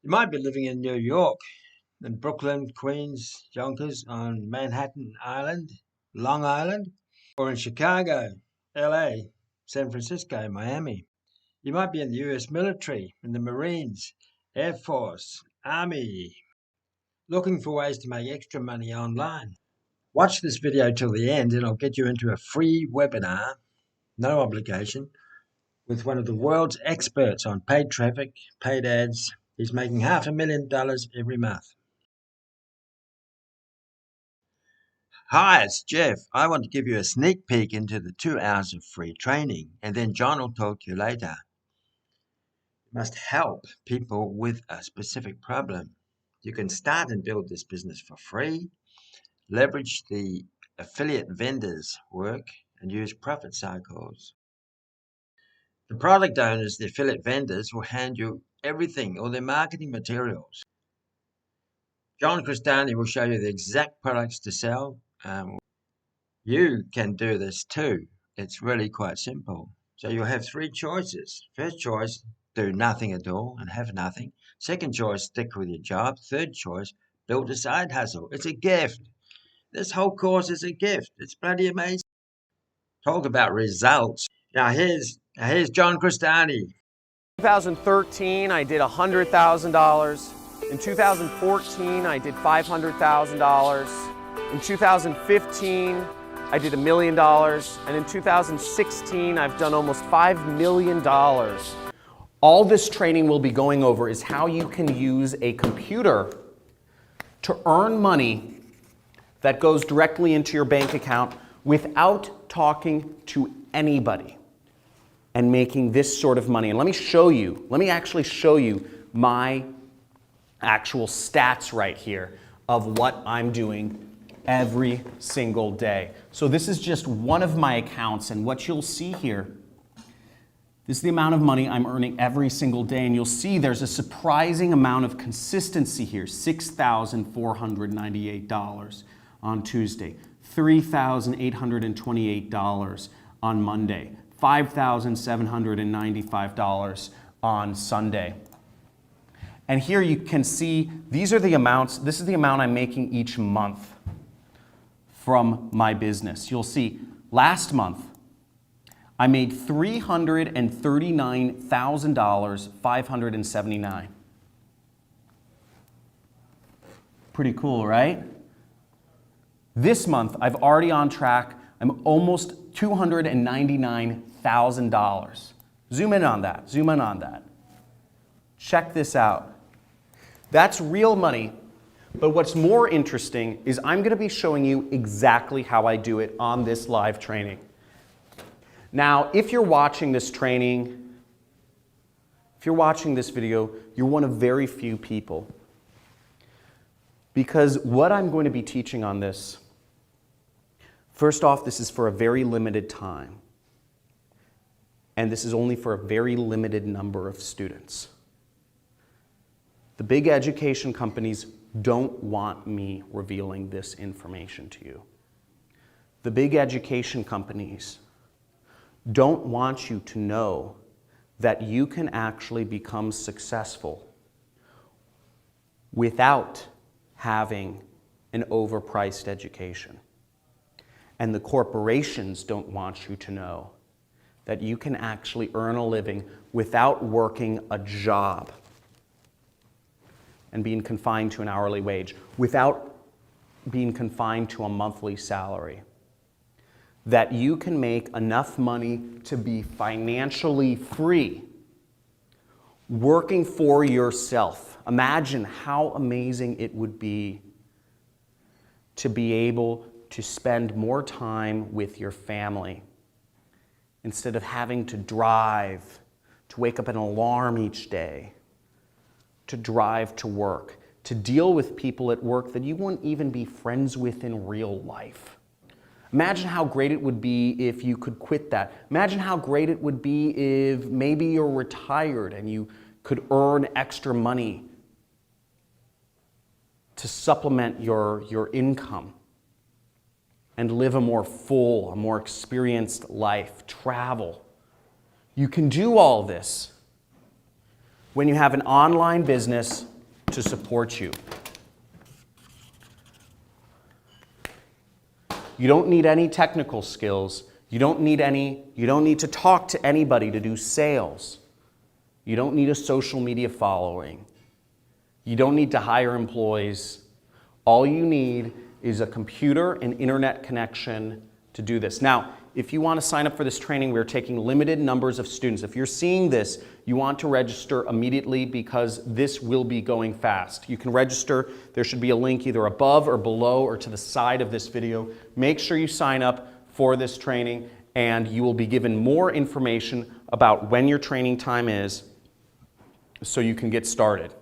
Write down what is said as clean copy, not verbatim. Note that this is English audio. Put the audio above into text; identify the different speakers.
Speaker 1: You might be living in New York, in Brooklyn, Queens, Yonkers, on Manhattan Island, Long Island, or in Chicago, LA, San Francisco, Miami. You might be in the US military, in the Marines, Air Force, Army, looking for ways to make extra money online. Watch this video till the end and I'll get you into a free webinar, no obligation, with one of the world's experts on paid traffic, paid ads. He's making $500,000 every month. Hi, it's Jeff. I want to give you a sneak peek into the 2 hours of free training, and then John will talk to you later. You must help people with a specific problem. You can start and build this business for free, leverage the affiliate vendors' work, and use profit cycles. The product owners, the affiliate vendors, will hand you everything, all their marketing materials. John Cristani will show you the exact products to sell. You can do this too. It's really quite simple. So you'll have 3 choices. First choice, do nothing at all and have nothing. Second choice, stick with your job. Third choice, build a side hustle. It's a gift. This whole course is a gift. It's bloody amazing. Talk about results. Now here's John Cristani.
Speaker 2: In 2013, I did $100,000. In 2014, I did $500,000. In 2015, I did $1 million. And in 2016, I've done almost $5 million. All this training we'll be going over is how you can use a computer to earn money that goes directly into your bank account without talking to anybody and making this sort of money. And let me actually show you my actual stats right here of what I'm doing every single day. So this is just one of my accounts, and what you'll see here, this is the amount of money I'm earning every single day, and you'll see there's a surprising amount of consistency here. $6,498 on Tuesday, $3,828 on Monday, $5,795 on Sunday. And here you can see these are the amounts. This is the amount I'm making each month from my business. You'll see last month I made $339,579. Pretty cool, right? This month I've already on track. I'm almost $299,000. Zoom in on that. Zoom in on that. Check this out. That's real money. But what's more interesting is I'm going to be showing you exactly how I do it on this live training. Now, if you're watching this training, if you're watching this video, you're one of very few people. Because what I'm going to be teaching on this, first off, this is for a very limited time. And this is only for a very limited number of students. The big education companies don't want me revealing this information to you. The big education companies don't want you to know that you can actually become successful without having an overpriced education. And the corporations don't want you to know that you can actually earn a living without working a job and being confined to an hourly wage, without being confined to a monthly salary. That you can make enough money to be financially free, working for yourself. Imagine how amazing it would be to be able to spend more time with your family instead of having to drive, to wake up an alarm each day, to drive to work, to deal with people at work that you wouldn't even be friends with in real life. Imagine how great it would be if you could quit that. Imagine how great it would be if maybe you're retired and you could earn extra money to supplement your income and live a more full, a more experienced life, travel. You can do all this when you have an online business to support you. You don't need any technical skills. You don't need to talk to anybody to do sales. You don't need a social media following. You don't need to hire employees. All you need is a computer and internet connection to do this. Now, if you want to sign up for this training, we're taking limited numbers of students. If you're seeing this, you want to register immediately because this will be going fast. You can register. There should be a link either above or below or to the side of this video. Make sure you sign up for this training, and you will be given more information about when your training time is so you can get started.